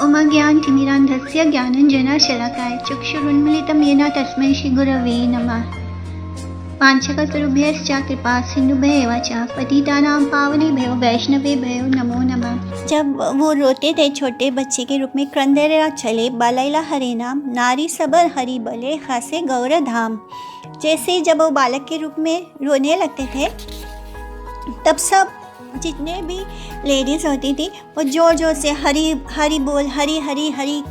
उमज्ञानतिमिरान्धस्य ज्ञानञ्जनशलाकाय चक्षुरुन्मीलितं येन तस्मै श्रीगुरवे नमः। वाञ्छकल्पतरुभ्यश्च कृपासिन्धुभ्येव च पतितानां पावनेभ्यो वैष्णवेभ्यो नमो नमः। जब वो रोते थे छोटे बच्चे के रूप में, क्रंदेरा चले बालैला हरे नाम, नारी सबर हरि बले हंसे गौर धाम। जैसे जब वो बालक के रूप में रोने लगते थे, तब सब जितने भी लेडीज़ होती थी वो ज़ोर ज़ोर से हरी हरी बोल, हरी हरी हरी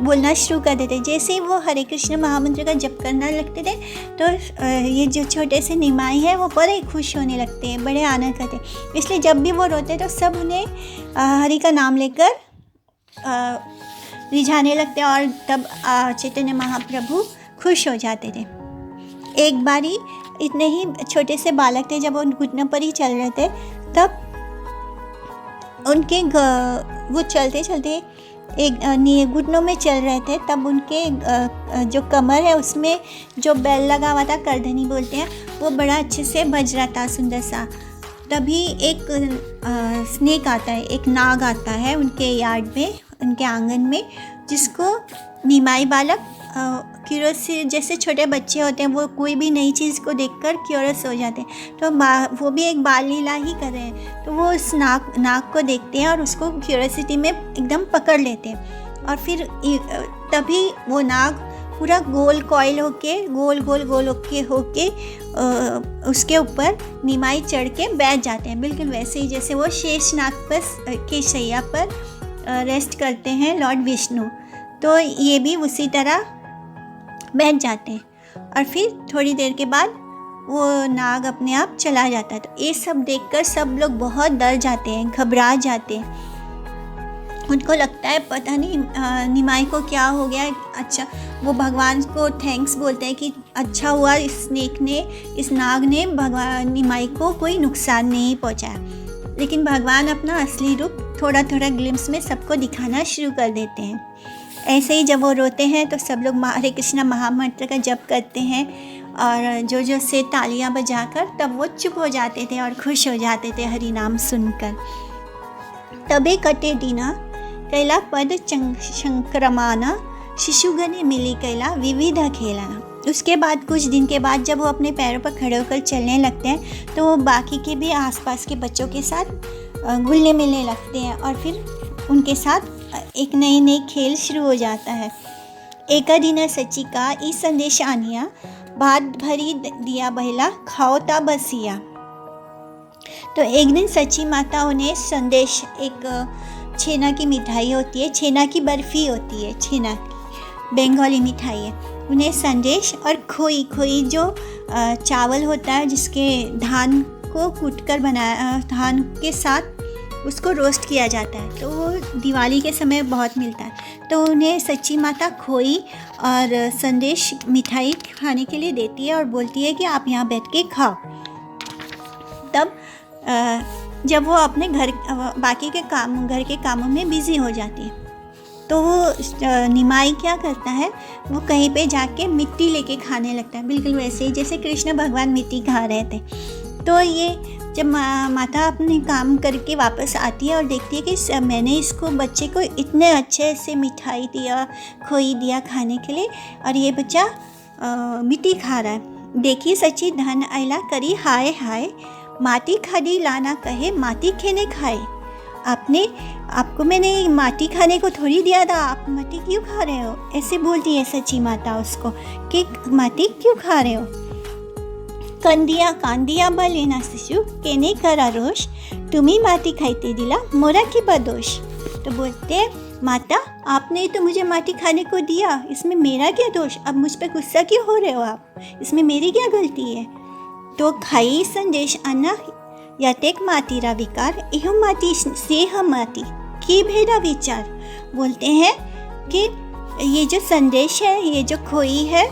बोलना शुरू कर देते। जैसे ही वो हरे कृष्ण महामंत्र का जप करना लगते थे, तो ये जो छोटे से निमाई है वो बड़े खुश होने लगते हैं, बड़े आनंद करते। इसलिए जब भी वो रोते तो सब उन्हें हरि का नाम लेकर रिझाने लगते और तब चैतन्य महाप्रभु खुश हो जाते थे। एक बारी इतने ही छोटे से बालक थे, जब वो घुटनों पर ही चल रहे थे, तब उनके वो चलते चलते एक घुटनों में चल रहे थे, तब उनके जो कमर है उसमें जो बेल लगा हुआ था, करधनी बोलते हैं, वो बड़ा अच्छे से बज रहा था, सुंदर सा। तभी एक स्नेक आता है, एक नाग आता है उनके यार्ड में, उनके आंगन में, जिसको निमाई बालक क्यूरियस, जैसे छोटे बच्चे होते हैं वो कोई भी नई चीज़ को देखकर क्यूरियस हो जाते हैं, तो वो भी एक बाल लीला ही कर रहे हैं। तो वो उस नाग को देखते हैं और उसको क्यूरियसिटी में एकदम पकड़ लेते हैं। और फिर तभी वो नाग पूरा गोल कॉइल होके गोल गोल गोल होके उसके ऊपर निमाई चढ़ के बैठ जाते हैं, बिल्कुल वैसे ही जैसे वो शेषनाग पर के शैया पर रेस्ट करते हैं लॉर्ड विष्णु। तो ये भी उसी तरह बैठ जाते हैं और फिर थोड़ी देर के बाद वो नाग अपने आप चला जाता है। तो ये सब देखकर सब लोग बहुत डर जाते हैं, घबरा जाते हैं। उनको लगता है पता नहीं निमाई को क्या हो गया। अच्छा, वो भगवान को थैंक्स बोलते हैं कि अच्छा हुआ इस नाग ने भगवान निमाई को कोई नुकसान नहीं पहुंचाया। लेकिन भगवान अपना असली रूप थोड़ा थोड़ा ग्लिम्स में सबको दिखाना शुरू कर देते हैं। ऐसे ही जब वो रोते हैं तो सब लोग हरे कृष्णा महामंत्र का जप करते हैं और जो जो से तालियां बजाकर तब वो चुप हो जाते थे और खुश हो जाते थे हरि नाम सुनकर। तबे कटे दीना कैला पद शंकरमाना, शिशुगणे मिली कैला विविध खेलाना। उसके बाद कुछ दिन के बाद जब वो अपने पैरों पर खड़े होकर चलने लगते हैं, तो वो बाकी के भी आसपास के बच्चों के साथ घुलने मिलने लगते हैं और फिर उनके साथ एक नई खेल शुरू हो जाता है। एक दिन सची का ई संदेश आनिया, भात भरी दिया बहला खाओ ता बसिया। तो एक दिन सची माता उन्हें संदेश, एक छेना की मिठाई होती है, छेना की बर्फ़ी होती है, छेना की बंगाली मिठाई है, उन्हें संदेश और खोई जो चावल होता है जिसके धान को कूटकर बनाया, धान के साथ उसको रोस्ट किया जाता है, तो वो दिवाली के समय बहुत मिलता है। तो उन्हें सच्ची माता खोई और संदेश मिठाई खाने के लिए देती है और बोलती है कि आप यहाँ बैठ के खाओ। तब जब वो अपने बाकी के घर के कामों में बिज़ी हो जाती है, तो वो निमाई क्या करता है, वो कहीं पे जाके मिट्टी लेके खाने लगता है, बिल्कुल वैसे ही जैसे कृष्ण भगवान मिट्टी खा रहे थे। तो ये जब माता अपने काम करके वापस आती है और देखती है कि मैंने इसको बच्चे को इतने अच्छे से मिठाई दिया, खोई दिया खाने के लिए, और ये बच्चा मिट्टी खा रहा है। देखी सच्ची धन आइला करी हाय हाय, माटी खादी लाना कहे माटी खेने खाए। आपको मैंने माटी खाने को थोड़ी दिया था, आप माटी क्यों खा रहे हो? ऐसे बोलती है सच्ची माता उसको कि माटी क्यों खा रहे हो? कंदिया कांदिया बलेना शिशु केने करा रोष, तुम्ही माटी खाईते दिला मोरा की बदोश। तो बोलते हैं माता, आपने तो मुझे माटी खाने को दिया, इसमें मेरा क्या दोष? अब मुझ पर गुस्सा क्यों हो रहे हो आप? इसमें मेरी क्या गलती है? तो खाई संदेश अन्ना यातेक मातीरा विकार, एहु माटी सेह माटी की भेदा विचार। बोलते हैं कि ये जो संदेश है, ये जो खोई है,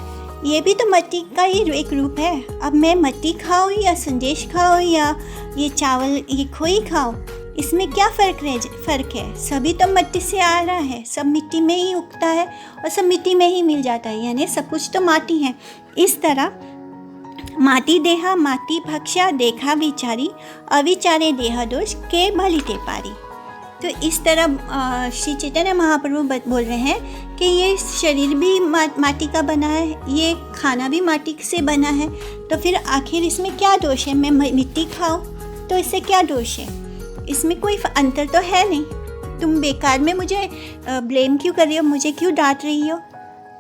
ये भी तो मिट्टी का ही एक रूप है। अब मैं मिट्टी खाऊं या संदेश खाऊं या ये चावल, ये खोई खाऊं, इसमें क्या फ़र्क है? सभी तो मिट्टी से आ रहा है, सब मिट्टी में ही उगता है और सब मिट्टी में ही मिल जाता है, यानी सब कुछ तो माटी है। इस तरह माटी देहा माटी भक्षा देखा विचारी, अविचारे देह दोष के भली ते पारी। तो इस तरह श्री चैतन्य महाप्रभु बोल रहे हैं कि ये शरीर भी माटी का बना है, ये खाना भी माटी से बना है, तो फिर आखिर इसमें क्या दोष है? मैं मिट्टी खाऊं तो इससे क्या दोष है? इसमें कोई अंतर तो है नहीं। तुम बेकार में मुझे ब्लेम क्यों कर रही हो, मुझे क्यों डांट रही हो?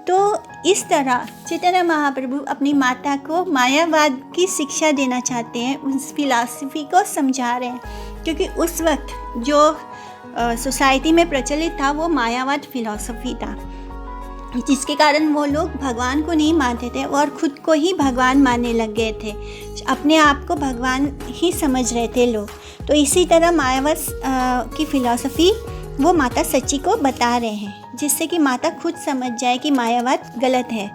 तो इस तरह चैतन्य महाप्रभु अपनी माता को मायावाद की शिक्षा देना चाहते हैं, उस फिलॉसफी को समझा रहे हैं, क्योंकि उस वक्त जो सोसाइटी में प्रचलित था वो मायावाद फिलॉसफी था, जिसके कारण वो लोग भगवान को नहीं मानते थे और खुद को ही भगवान मानने लग गए थे, अपने आप को भगवान ही समझ रहे थे लोग। तो इसी तरह मायावाद की फिलॉसफी वो माता सच्ची को बता रहे हैं, जिससे कि माता खुद समझ जाए कि मायावाद गलत है।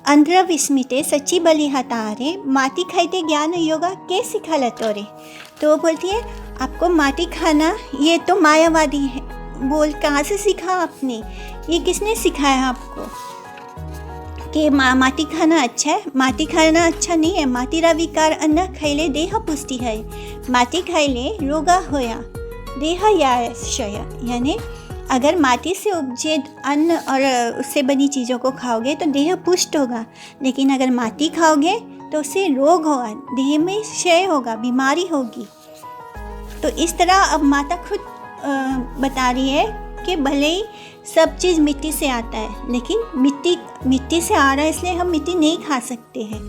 अंध्र विस्मिते सच्ची बलि हतारे, माटी खाइते ज्ञान योगा के सिखा तोरे। तो वो बोलती है आपको माटी खाना ये तो मायावादी है। बोल कहाँ से सीखा आपने, ये किसने सिखाया आपको कि माटी खाना अच्छा है? माटी खाना अच्छा नहीं है। माटी रा विकार अन्न खाइले देह पुष्टि है, माटी खाइले रोगा होया देह याशय। यानी अगर माटी से उपजे अन्न और उससे बनी चीज़ों को खाओगे तो देह पुष्ट होगा, लेकिन अगर माटी खाओगे तो उससे रोग होगा, देह में क्षय होगा, बीमारी होगी। तो इस तरह अब माता खुद बता रही है कि भले ही सब चीज़ मिट्टी से आता है, लेकिन मिट्टी से आ रहा है इसलिए हम मिट्टी नहीं खा सकते हैं।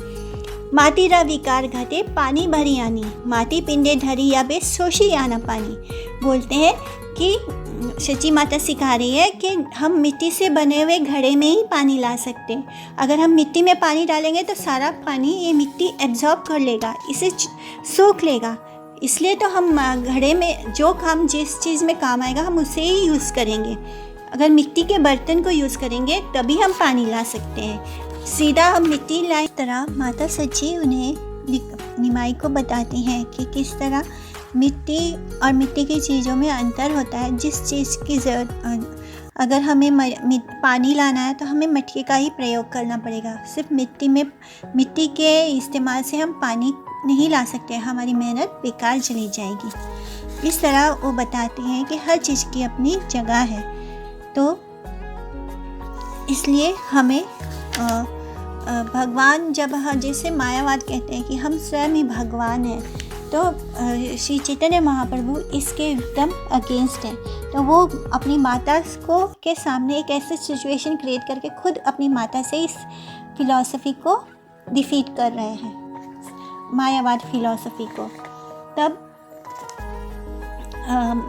माटी रा विकार घटे पानी भरी आनी, माटी पिंडे धरी या बे सोशी आना पानी। बोलते हैं कि सच्ची माता सिखा रही है कि हम मिट्टी से बने हुए घड़े में ही पानी ला सकते हैं। अगर हम मिट्टी में पानी डालेंगे तो सारा पानी ये मिट्टी एब्जॉर्ब कर लेगा, इसे सोख लेगा। इसलिए तो हम घड़े में जो काम जिस चीज़ में काम आएगा हम उसे ही यूज़ करेंगे। अगर मिट्टी के बर्तन को यूज़ करेंगे तभी हम पानी ला सकते हैं, सीधा हम मिट्टी लाए। तरह माता सच्ची उन्हें निमाई को बताती हैं कि किस तरह मिट्टी और मिट्टी की चीज़ों में अंतर होता है। जिस चीज़ की ज़रूरत, अगर हमें पानी लाना है तो हमें मटके का ही प्रयोग करना पड़ेगा। सिर्फ मिट्टी के इस्तेमाल से हम पानी नहीं ला सकते, हमारी मेहनत बेकार चली जाएगी। इस तरह वो बताते हैं कि हर चीज़ की अपनी जगह है। तो इसलिए हमें भगवान, जब जैसे मायावाद कहते हैं कि हम स्वयं ही भगवान हैं, तो श्री चैतन्य महाप्रभु इसके एकदम अगेंस्ट हैं। तो वो अपनी माता को के सामने एक ऐसे सिचुएशन क्रिएट करके खुद अपनी माता से इस फिलॉसफी को डिफीट कर रहे हैं, मायावाद फिलॉसफी को। तब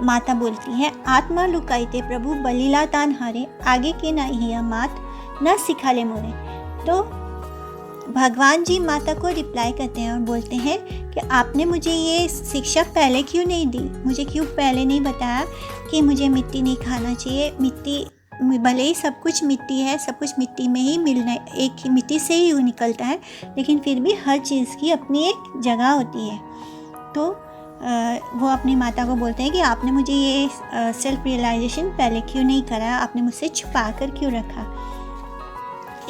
माता बोलती है आत्मा लुकाइते प्रभु बलिला तान हारे, आगे के ना हिया मात न सिखाले मोरे। तो भगवान जी माता को रिप्लाई करते हैं और बोलते हैं कि आपने मुझे ये शिक्षा पहले क्यों नहीं दी, मुझे क्यों पहले नहीं बताया कि मुझे मिट्टी नहीं खाना चाहिए। मिट्टी भले ही सब कुछ मिट्टी है, सब कुछ मिट्टी में ही मिलना, एक ही मिट्टी से ही निकलता है, लेकिन फिर भी हर चीज़ की अपनी एक जगह होती है। तो वो अपनी माता को बोलते हैं कि आपने मुझे ये सेल्फ रियलाइजेशन पहले क्यों नहीं कराया, आपने मुझसे छुपा कर क्यों रखा।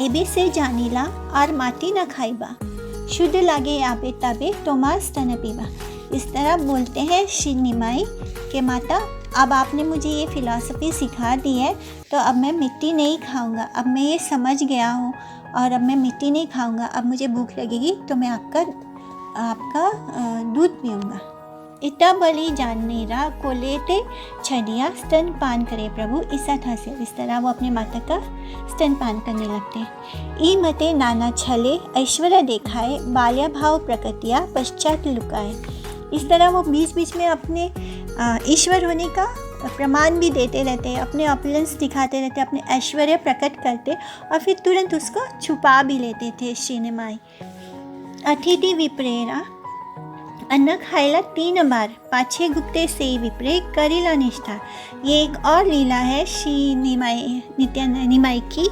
एबे से जानीला और माटी न खाइबा, शुद्ध लागे आबे तबे तोमा स्तन पीबा। इस तरह बोलते हैं श्री निमाई के माता, अब आपने मुझे ये फ़िलॉसफी सिखा दी है तो अब मैं मिट्टी नहीं खाऊंगा, अब मैं ये समझ गया हूँ और अब मैं मिट्टी नहीं खाऊंगा। अब मुझे भूख लगेगी तो मैं आपका दूध पीऊँगा। इतना बलि जानने रा को लेते छड़िया स्तन पान करे प्रभु ईसा था से। इस तरह वो अपने माता का स्तन पान करने लगते हैं। ई मते नाना छले ऐश्वर्य देखाए, बाल्या भाव प्रकृतिया पश्चात लुकाए। इस तरह वो बीच बीच में अपने ईश्वर होने का प्रमाण भी देते रहते हैं, अपने ऑपुलेंस दिखाते रहते, अपने ऐश्वर्य प्रकट करते और फिर तुरंत उसको छुपा भी लेते थे। श्रीनिमाई अतिथि विप्रेरा अन्न खाइला 3 बार, पाछे गुप्ते से विप्रे करिला निष्ठा। ये एक और लीला है श्री निमाई की।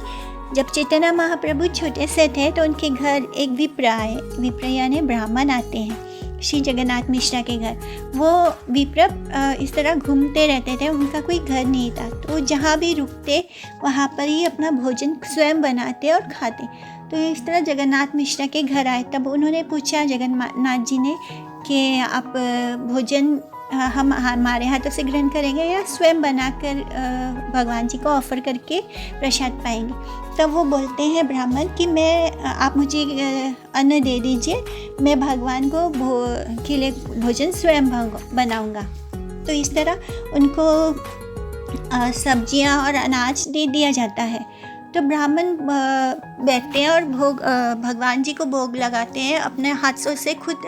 जब चैतन्य महाप्रभु छोटे से थे तो उनके घर एक विप्र आए, विप्र यानी ब्राह्मण आते हैं श्री जगन्नाथ मिश्रा के घर। वो विप्र इस तरह घूमते रहते थे, उनका कोई घर नहीं था, तो जहाँ भी रुकते वहाँ पर ही अपना भोजन स्वयं बनाते और खाते। तो इस तरह जगन्नाथ मिश्रा के घर आए, तब उन्होंने पूछा जगन्नाथ जी ने कि आप भोजन हम हमारे हाथों से ग्रहण करेंगे या स्वयं बनाकर भगवान जी को ऑफ़र करके प्रसाद पाएंगे। तब वो बोलते हैं ब्राह्मण कि आप मुझे अन्न दे दीजिए, मैं भगवान को के लिए भोजन स्वयं बनाऊंगा। तो इस तरह उनको सब्जियां और अनाज दे दिया जाता है। तो ब्राह्मण बैठते हैं और भगवान जी को भोग लगाते हैं, अपने हाथों से खुद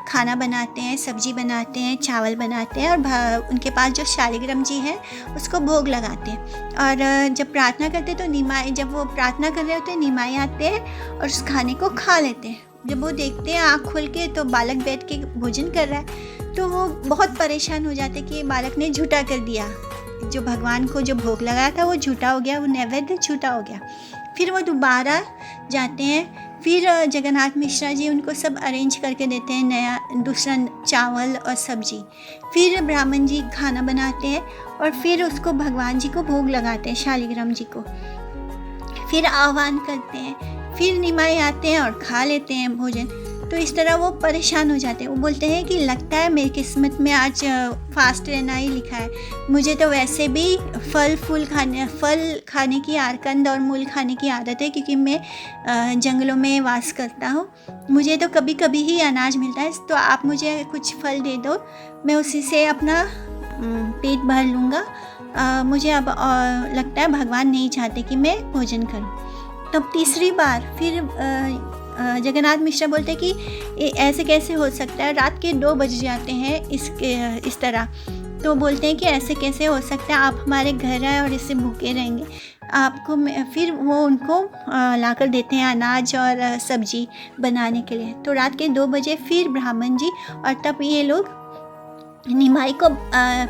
खाना बनाते हैं, सब्जी बनाते हैं, चावल बनाते हैं और उनके पास जो शालिग्राम जी है उसको भोग लगाते हैं। और जब प्रार्थना करते हैं तो निमाई, जब वो प्रार्थना कर रहे होते हैं, निमाई आते हैं और उस खाने को खा लेते हैं। जब वो देखते हैं आँख खोल के तो बालक बैठ के भोजन कर रहा है, तो वो बहुत परेशान हो जाते कि बालक ने झूठा कर दिया, जो भगवान को जो भोग लगाया था वो झूठा हो गया, वो नैवेद्य झूठा हो गया। फिर वो दोबारा जाते हैं, फिर जगन्नाथ मिश्रा जी उनको सब अरेंज करके देते हैं, नया दूसरा चावल और सब्जी। फिर ब्राह्मण जी खाना बनाते हैं और फिर उसको भगवान जी को भोग लगाते हैं, शालिग्राम जी को। फिर आह्वान करते हैं, फिर निमाई आते हैं और खा लेते हैं भोजन। तो इस तरह वो परेशान हो जाते हैं। वो बोलते हैं कि लगता है मेरी किस्मत में आज फास्ट रहना ही लिखा है, मुझे तो वैसे भी फल खाने की, कंद और मूल खाने की आदत है, क्योंकि मैं जंगलों में वास करता हूँ, मुझे तो कभी कभी ही अनाज मिलता है। तो आप मुझे कुछ फल दे दो, मैं उसी से अपना पेट भर लूँगा। मुझे अब लगता है भगवान नहीं चाहते कि मैं भोजन करूँ। तब तीसरी बार फिर जगन्नाथ मिश्रा बोलते हैं कि ऐसे कैसे हो सकता है, रात के 2 बज जाते हैं इस तरह। तो बोलते हैं कि ऐसे कैसे हो सकता है, आप हमारे घर आए और इससे भूखे रहेंगे आपको। फिर वो उनको लाकर देते हैं अनाज और सब्जी बनाने के लिए। तो रात के 2 बजे फिर ब्राह्मण जी, और तब ये लोग निमाई को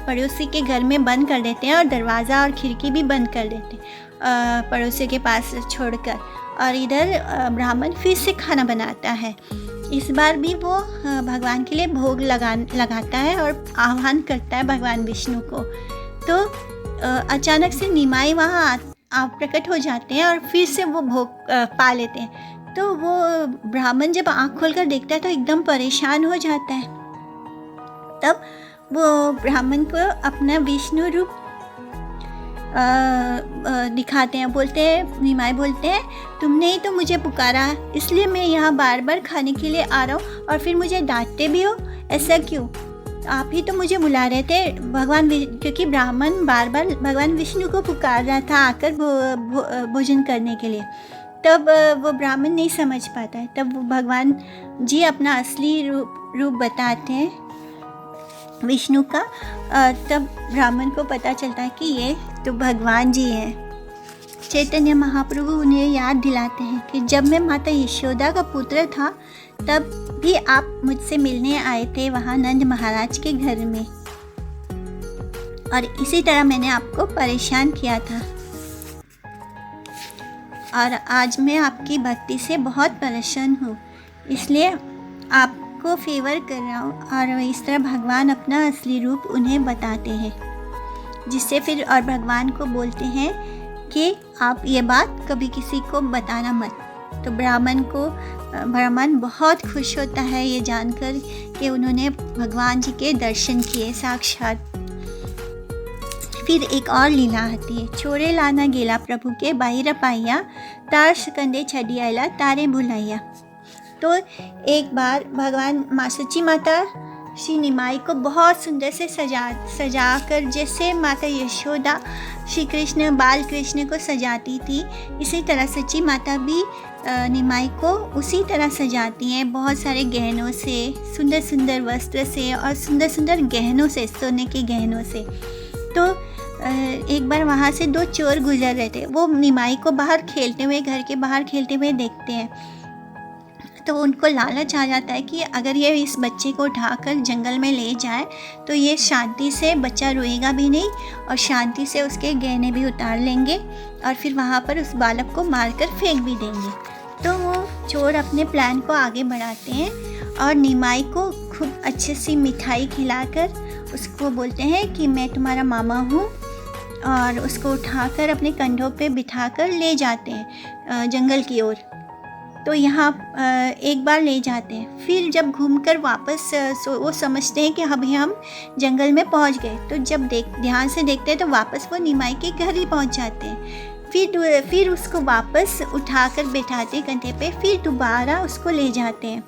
पड़ोसी के घर में बंद कर देते हैं और दरवाज़ा और खिड़की भी बंद कर देते हैं पड़ोसी के पास छोड़कर। और इधर ब्राह्मण फिर से खाना बनाता है। इस बार भी वो भगवान के लिए भोग लगाता है और आह्वान करता है भगवान विष्णु को। तो अचानक से निमाई वहाँ प्रकट हो जाते हैं और फिर से वो भोग पा लेते हैं। तो वो ब्राह्मण जब आँख खोलकर देखता है तो एकदम परेशान हो जाता है। तब वो ब्राह्मण को अपना विष्णु रूप दिखाते हैं। बोलते हैं, निमाई बोलते हैं, तुमने ही तो मुझे पुकारा, इसलिए मैं यहाँ बार बार खाने के लिए आ रहा हूँ और फिर मुझे डांटते भी हो, ऐसा क्यों? आप ही तो मुझे बुला रहे थे भगवान, क्योंकि ब्राह्मण बार बार भगवान विष्णु को पुकार रहा था आकर भोजन करने के लिए। तब वो ब्राह्मण नहीं समझ पाता है। तब भगवान जी अपना असली रूप बताते हैं विष्णु का। तब ब्राह्मण को पता चलता है कि ये तो भगवान जी हैं। चैतन्य महाप्रभु उन्हें याद दिलाते हैं कि जब मैं माता यशोदा का पुत्र था तब भी आप मुझसे मिलने आए थे वहाँ नंद महाराज के घर में, और इसी तरह मैंने आपको परेशान किया था, और आज मैं आपकी भक्ति से बहुत परेशान हूँ, इसलिए आपको फेवर कर रहा हूँ। और इस तरह भगवान अपना असली रूप उन्हें बताते हैं, जिससे फिर और भगवान को बोलते हैं कि आप ये बात कभी किसी को बताना मत। तो ब्राह्मण बहुत खुश होता है ये जानकर कि उन्होंने भगवान जी के दर्शन किए साक्षात। फिर एक और लीला आती है, छोरे लाना गेला प्रभु के बाहिर पाइया, तार कंधे छड़ी आयला तारे भुलाइया। तो एक बार भगवान सच्ची माता श्री निमाई को बहुत सुंदर से सजा कर, जैसे माता यशोदा श्री कृष्ण बाल कृष्ण को सजाती थी, इसी तरह सच्ची माता भी निमाई को उसी तरह सजाती हैं, बहुत सारे गहनों से, सुंदर सुंदर वस्त्र से और सुंदर सुंदर गहनों से, सोने के गहनों से। तो एक बार वहाँ से 2 चोर गुजर रहे थे। वो निमाई को बाहर खेलते हुए, घर के बाहर खेलते हुए देखते हैं, तो उनको लालच आ जाता है कि अगर ये इस बच्चे को उठाकर जंगल में ले जाए तो ये शांति से, बच्चा रोएगा भी नहीं और शांति से उसके गहने भी उतार लेंगे और फिर वहाँ पर उस बालक को मारकर फेंक भी देंगे। तो वो चोर अपने प्लान को आगे बढ़ाते हैं और निमाई को खूब अच्छे सी मिठाई खिलाकर उसको बोलते हैं कि मैं तुम्हारा मामा हूँ, और उसको उठाकर अपने कंधों पे बिठाकर ले जाते हैं जंगल की ओर। तो यहाँ एक बार ले जाते हैं। फिर जब घूमकर वापस वो समझते हैं कि अभी हम जंगल में पहुँच गए, तो जब ध्यान से देखते हैं तो वापस वो निमाई के घर ही पहुँच जाते हैं। फिर उसको वापस उठाकर बैठाते कंधे पे, फिर दोबारा उसको ले जाते हैं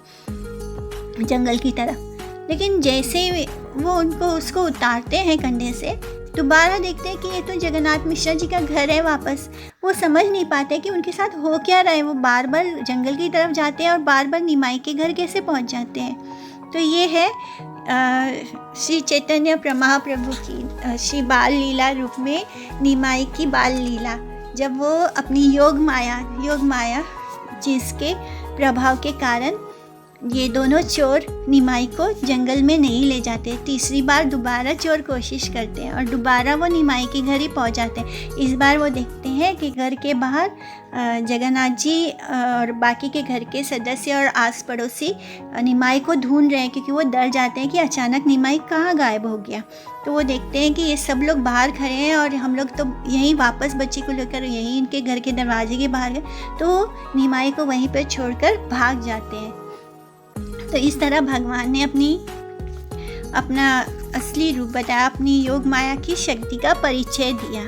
जंगल की तरफ। लेकिन जैसे वो उसको उतारते हैं कंधे से, दोबारा देखते हैं कि ये तो जगन्नाथ मिश्रा जी का घर है वापस। वो समझ नहीं पाते कि उनके साथ हो क्या रहा है। वो बार बार जंगल की तरफ जाते हैं और बार बार निमाई के घर कैसे पहुंच जाते हैं। तो ये है श्री चैतन्य महाप्रभु की श्री बाल लीला रूप में निमाई की बाल लीला, जब वो अपनी योग माया जिसके प्रभाव के कारण ये दोनों चोर निमाई को जंगल में नहीं ले जाते। तीसरी बार दोबारा चोर कोशिश करते हैं और दोबारा वो निमाई के घर ही पहुंच जाते हैं। इस बार वो देखते हैं कि घर के बाहर जगन्नाथ जी और बाकी के घर के सदस्य और आस पड़ोसी निमाई को ढूंढ रहे हैं, क्योंकि वो डर जाते हैं कि अचानक निमाई कहाँ गायब हो गया। तो वो देखते हैं कि ये सब लोग बाहर खड़े हैं और हम लोग तो यहीं वापस बच्ची को लेकर यहीं इनके घर के दरवाजे के बाहर गए, तो निमाई को वहीं पर छोड़कर भाग जाते हैं। तो इस तरह भगवान ने अपना असली रूप बताया, अपनी योग माया की शक्ति का परिचय दिया।